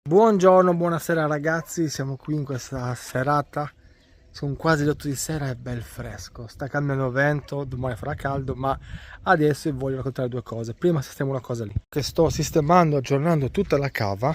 Buongiorno, buonasera ragazzi, siamo qui in questa serata, sono quasi le 8 di sera, è bel fresco, sta cambiando vento, domani farà caldo, ma adesso vi voglio raccontare due cose. Prima sistemo una cosa lì, che sto sistemando, aggiornando tutta la cava,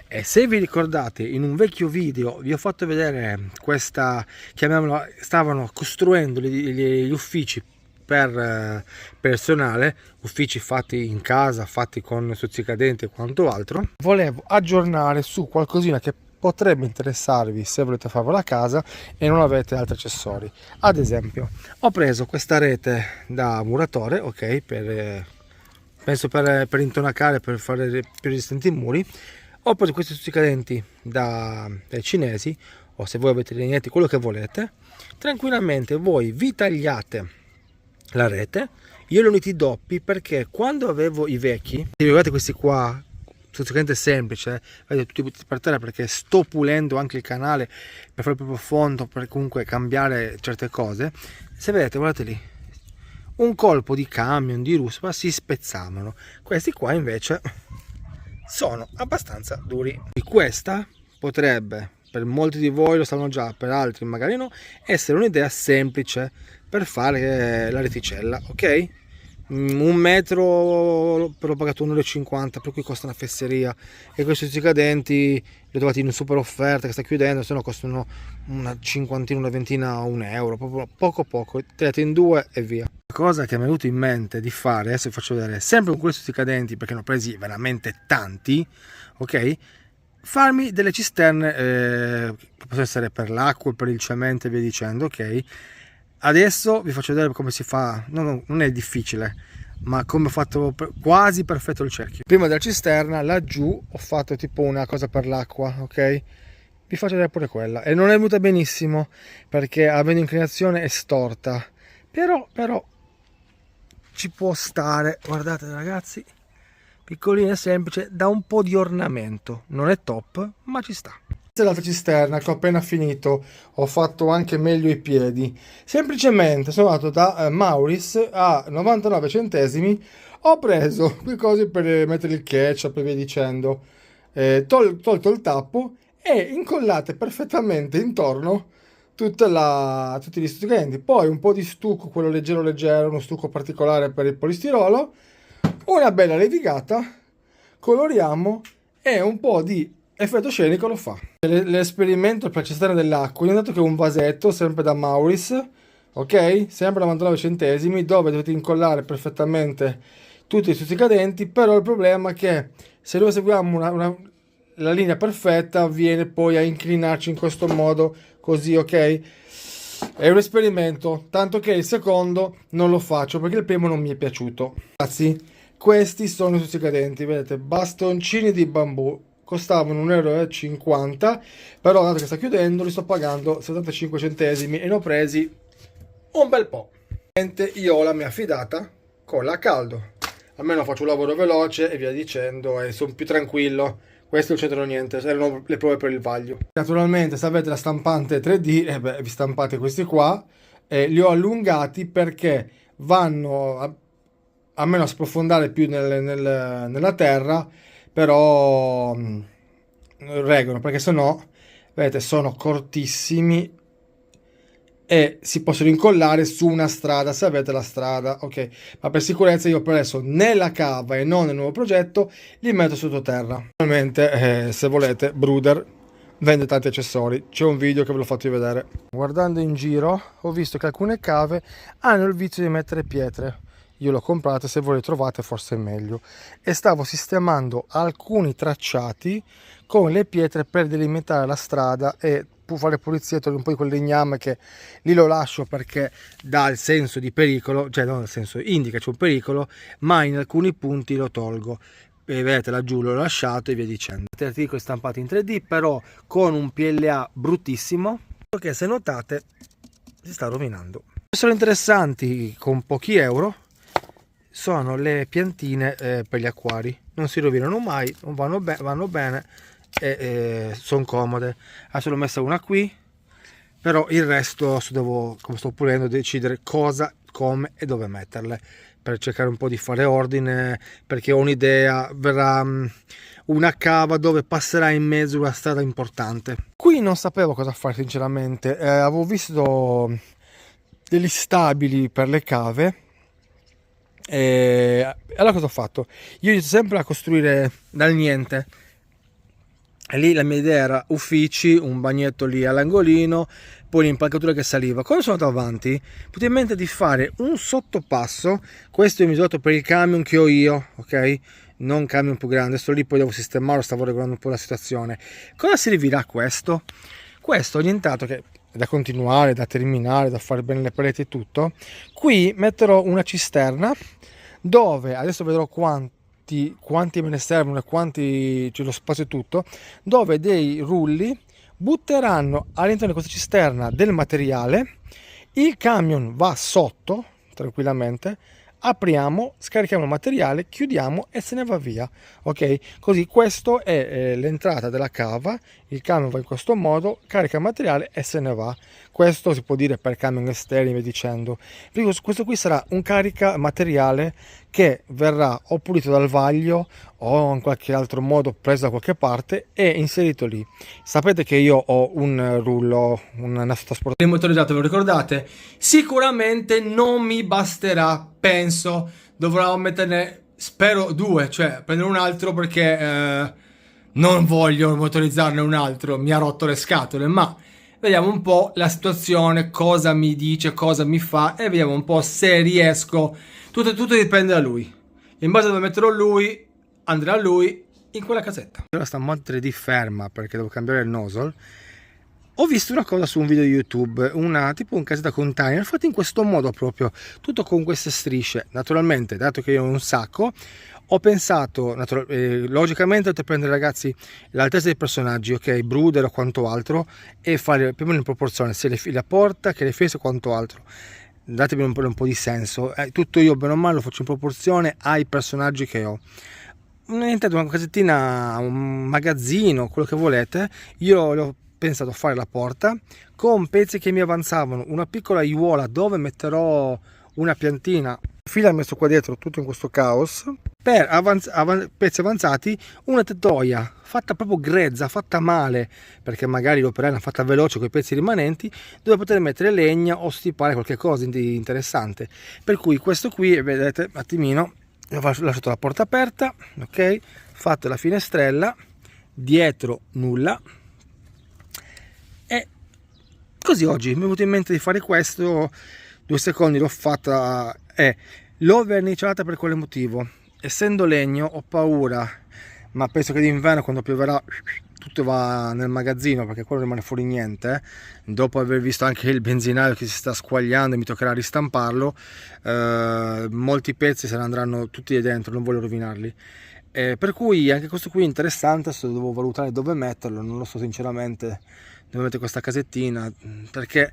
e se vi ricordate in un vecchio video vi ho fatto vedere questa, chiamiamola, stavano costruendo gli uffici per personale, uffici fatti in casa, fatti con stuzzicadenti e quanto altro. Volevo aggiornare su qualcosina che potrebbe interessarvi se volete farvela a casa e non avete altri accessori. Ad esempio, ho preso questa rete da muratore, ok, penso per intonacare, per fare più resistenti i muri. Ho preso questi stuzzicadenti dai cinesi, o se voi avete legneti, quello che volete. Tranquillamente voi vi tagliate la rete. Io li ho uniti doppi perché quando avevo i vecchi, guardate questi qua, stuzzicadente semplice, vedete, tutti buttati per terra, perché sto pulendo anche il canale per farlo più profondo, per comunque cambiare certe cose. Se vedete, guardate lì, un colpo di camion, di ruspa, si spezzavano. Questi qua invece sono abbastanza duri. E questa potrebbe, per molti di voi lo sanno già, per altri magari no, essere un'idea semplice per fare la reticella, ok? Un metro però ho pagato 1,50 €, per cui costa una fesseria, e questi stuzzicadenti li ho trovati in super offerta che sta chiudendo, se no costano una cinquantina, una ventina, €1, proprio poco, tagliate in due e via. La cosa che mi è venuto in mente di fare, adesso vi faccio vedere, sempre con questi stuzzicadenti, perché ne ho presi veramente tanti, ok? Farmi delle cisterne che possono essere per l'acqua, per il cemento e via dicendo, ok? Adesso vi faccio vedere come si fa, non è difficile, ma come ho fatto quasi perfetto il cerchio. Prima della cisterna, laggiù ho fatto tipo una cosa per l'acqua, ok? Vi faccio vedere pure quella, e non è venuta benissimo perché avendo inclinazione è storta, però ci può stare. Guardate ragazzi, piccolina e semplice, da un po' di ornamento, non è top ma ci sta. Questa è l'altra cisterna che ho appena finito, ho fatto anche meglio i piedi, semplicemente sono andato da Mauris a 99 centesimi, ho preso quei cosi per mettere il ketchup e via dicendo, tolto il tappo e incollate perfettamente intorno tutti gli stuzzicadenti, poi un po' di stucco, quello leggero, uno stucco particolare per il polistirolo, una bella levigata, coloriamo e un po' di effetto scenico lo fa. L'esperimento per la cisterna dell'acqua, io ho dato che un vasetto sempre da Mauris, ok, sempre a 99 centesimi, dove dovete incollare perfettamente tutti i stuzzicadenti, però il problema è che se noi seguiamo la linea perfetta viene poi a inclinarci in questo modo così, ok? È un esperimento, tanto che il secondo non lo faccio perché il primo non mi è piaciuto. Ragazzi, questi sono i stuzzicadenti, vedete, bastoncini di bambù, costavano 1,50 €, però dato che sta chiudendo li sto pagando 75 centesimi e ne ho presi un bel po'. Io ho la mia fidata colla a caldo, almeno faccio un lavoro veloce e via dicendo e sono più tranquillo. Questo non c'entrano niente, erano le prove per il vaglio. Naturalmente se avete la stampante 3D, vi stampate questi qua, li ho allungati perché vanno almeno a sprofondare più nella terra, però reggono, perché sennò vedete sono cortissimi e si possono incollare su una strada se avete la strada, ok? Ma per sicurezza io per adesso nella cava e non nel nuovo progetto li metto sottoterra. Naturalmente se volete Bruder vende tanti accessori, c'è un video che ve l'ho fatto vedere. Guardando in giro ho visto che alcune cave hanno il vizio di mettere pietre. Io l'ho comprato, se voi le trovate forse è meglio, e stavo sistemando alcuni tracciati con le pietre per delimitare la strada e fare pulizia, togliere un po' di quel legname che lì lo lascio perché dà il senso di pericolo, cioè non nel senso indica c'è un pericolo, ma in alcuni punti lo tolgo. E vedete laggiù l'ho lasciato e via dicendo. Articoli stampati in 3D però con un PLA bruttissimo, perché se notate si sta rovinando. Sono interessanti con pochi euro, sono le piantine per gli acquari, non si rovinano mai, vanno bene e sono comode. Adesso l'ho messa una qui, però il resto devo, come sto pulendo, decidere cosa, come e dove metterle, per cercare un po' di fare ordine, perché ho un'idea, verrà una cava dove passerà in mezzo una strada importante. Qui non sapevo cosa fare sinceramente, avevo visto degli stabili per le cave. E allora cosa ho fatto? Io inizio sempre a costruire dal niente, e lì la mia idea era uffici, un bagnetto lì all'angolino, poi l'impalcatura che saliva. Quando sono andato avanti, potevo in mente di fare un sottopasso. Questo è misurato per il camion che ho io, ok? Non camion più grande, sto lì, poi devo sistemarlo, stavo regolando un po' la situazione. Cosa servirà questo? Questo ho orientato che da continuare, da terminare, da fare bene le pareti e tutto. Qui metterò una cisterna dove adesso vedrò quanti me ne servono e quanti c'è lo spazio e tutto, dove dei rulli butteranno all'interno di questa cisterna del materiale, il camion va sotto tranquillamente, apriamo, scarichiamo il materiale, chiudiamo e se ne va via, ok? Così questo è l'entrata della cava, il camion va in questo modo, carica il materiale e se ne va. Questo si può dire per camion esterni, via dicendo. Questo qui sarà un carica materiale che verrà o pulito dal vaglio o in qualche altro modo preso da qualche parte e inserito lì. Sapete che io ho un rullo, un nastro trasportatore motorizzato, ve lo ricordate? Sicuramente non mi basterà, penso dovrò metterne, spero, due, cioè prendere un altro perché non voglio motorizzarne un altro, mi ha rotto le scatole, ma vediamo un po' la situazione, cosa mi dice, cosa mi fa e vediamo un po' se riesco. Tutto dipende da lui. In base a dove metterò lui, andrà lui in quella casetta. Ora sta molto 3D ferma perché devo cambiare il nozzle. Ho visto una cosa su un video di YouTube, tipo un casetta container fatto in questo modo proprio, tutto con queste strisce. Naturalmente, dato che io ho un sacco, ho pensato, logicamente dovete prendere, ragazzi, l'altezza dei personaggi, ok, Bruder o quanto altro, e fare più o meno in proporzione sia la porta che le finestre o quanto altro. Datemi un po' di senso, tutto io bene o male lo faccio in proporzione ai personaggi che ho. Niente, una casettina, un magazzino, quello che volete. Io ho pensato a fare la porta con pezzi che mi avanzavano, una piccola aiuola dove metterò una piantina, fila messo qua dietro tutto in questo caos, per pezzi avanzati una tettoia fatta proprio grezza, fatta male, perché magari l'operaia l'ha fatta veloce con i pezzi rimanenti, dove poter mettere legna o stipare qualche cosa di interessante. Per cui questo qui, vedete, un attimino, ho lasciato la porta aperta, ok, fatto la finestrella, dietro nulla, e così oggi mi è venuto in mente di fare questo. 2 secondi l'ho fatta, l'ho verniciata per quale motivo? Essendo legno ho paura, ma penso che d'inverno quando pioverà tutto va nel magazzino perché quello rimane fuori niente. Dopo aver visto anche il benzinaio che si sta squagliando e mi toccherà ristamparlo, molti pezzi se ne andranno tutti dentro, non voglio rovinarli. Per cui anche questo qui è interessante, adesso devo valutare dove metterlo, non lo so sinceramente dove mettere questa casettina, perché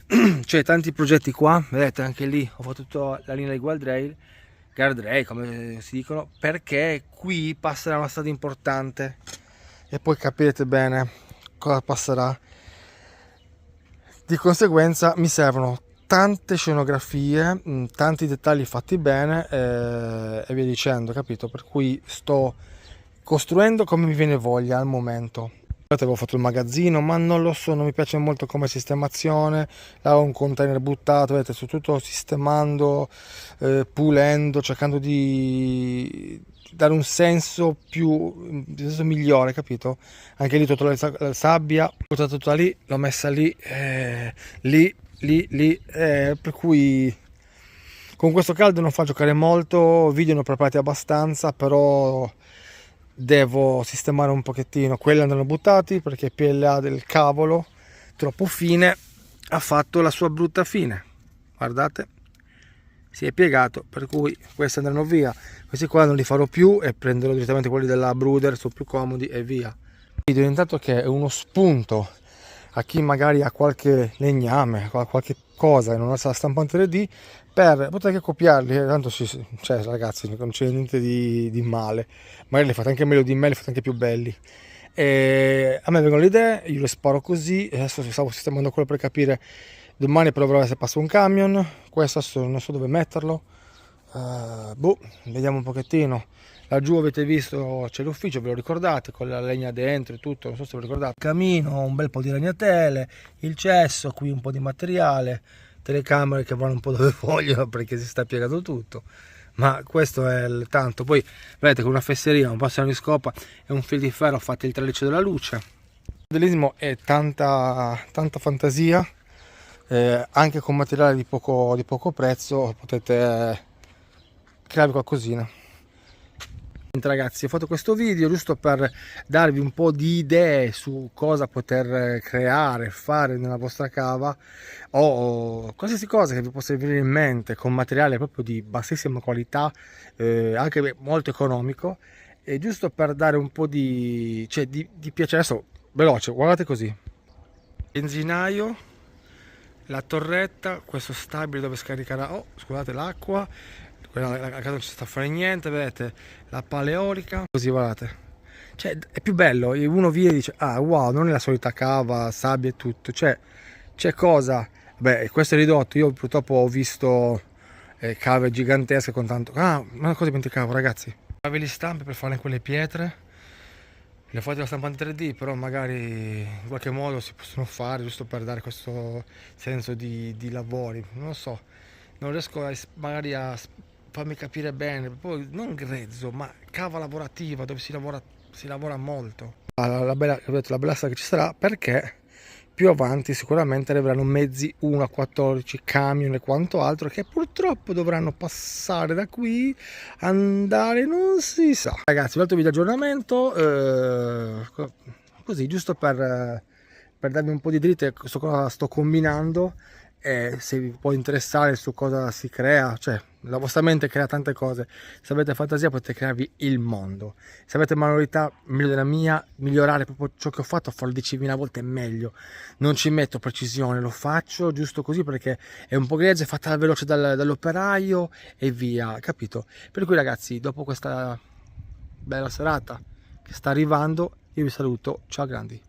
c'è tanti progetti qua, vedete anche lì ho fatto tutta la linea di guardrail come si dicono, perché qui passerà una strada importante e poi capirete bene cosa passerà. Di conseguenza mi servono tante scenografie, tanti dettagli fatti bene e via dicendo, capito? Per cui sto costruendo come mi viene voglia al momento. Avevo fatto il magazzino, ma non lo so, non mi piace molto come sistemazione. Là ho un container buttato, vedete, sto tutto sistemando, pulendo, cercando di dare un senso migliore, capito? Anche lì tutta la sabbia, ho buttato tutta lì, l'ho messa lì, lì, per cui con questo caldo non fa giocare molto, video ne ho preparati abbastanza, però devo sistemare un pochettino. Quelli andranno buttati perché PLA del cavolo troppo fine ha fatto la sua brutta fine, guardate, si è piegato, per cui questi andranno via, questi qua non li farò più e prenderò direttamente quelli della Bruder, sono più comodi e via. Video intanto che è uno spunto a chi magari ha qualche legname, qualche cosa e non ha la stampante 3D, per poter anche copiarli, tanto cioè, ragazzi, non c'è niente di male, magari le fate anche meglio di me, le fate anche più belli. E a me vengono le idee, io le sparo così, adesso stavo sistemando quello per capire, domani proverò se passa un camion, questo non so dove metterlo, vediamo un pochettino. Laggiù avete visto c'è l'ufficio, ve lo ricordate, con la legna dentro e tutto, non so se ve lo ricordate. Il camino, un bel po' di ragnatele, il cesso, qui un po' di materiale, telecamere che vanno un po' dove vogliono perché si sta piegando tutto. Ma questo è il tanto. Poi vedete con una fesseria, un passano di scopa e un fil di ferro fate il traliccio della luce. Il modellismo è tanta fantasia, anche con materiale di poco prezzo potete crearvi qualcosina. Ragazzi, ho fatto questo video giusto per darvi un po' di idee su cosa poter creare, fare nella vostra cava o qualsiasi cosa che vi possa venire in mente con materiale proprio di bassissima qualità, anche molto economico, e giusto per dare un po' di piacere. Adesso veloce, guardate così: benzinaio, la torretta, questo stabile dove scaricherà scusate, l'acqua, la casa non ci sta a fare niente, vedete la pala eolica, così guardate, cioè è più bello, uno viene e dice ah wow, non è la solita cava, sabbia e tutto, c'è cosa, beh questo è ridotto, io purtroppo ho visto cave gigantesche con tanto, una cosa dimenticavo ragazzi, cave di stampe per fare quelle pietre, le fate la stampante 3D, però magari in qualche modo si possono fare giusto per dare questo senso di lavori, non lo so, non riesco magari a farmi capire bene, poi non grezzo, ma cava lavorativa dove si lavora molto. La bella storia che ci sarà, perché più avanti sicuramente arriveranno mezzi 1 a 14, camion e quanto altro che purtroppo dovranno passare da qui, andare non si sa. Ragazzi, un altro video aggiornamento, così giusto per darvi un po' di dritte su cosa sto combinando, e se vi può interessare su cosa si crea, cioè la vostra mente crea tante cose, se avete fantasia potete crearvi il mondo, se avete manualità meglio della mia, migliorare proprio ciò che ho fatto, farlo 10.000 volte meglio, non ci metto precisione, lo faccio giusto così perché è un po' grezza, è fatta veloce dall'operaio e via, capito? Per cui ragazzi, dopo questa bella serata che sta arrivando, io vi saluto, ciao grandi.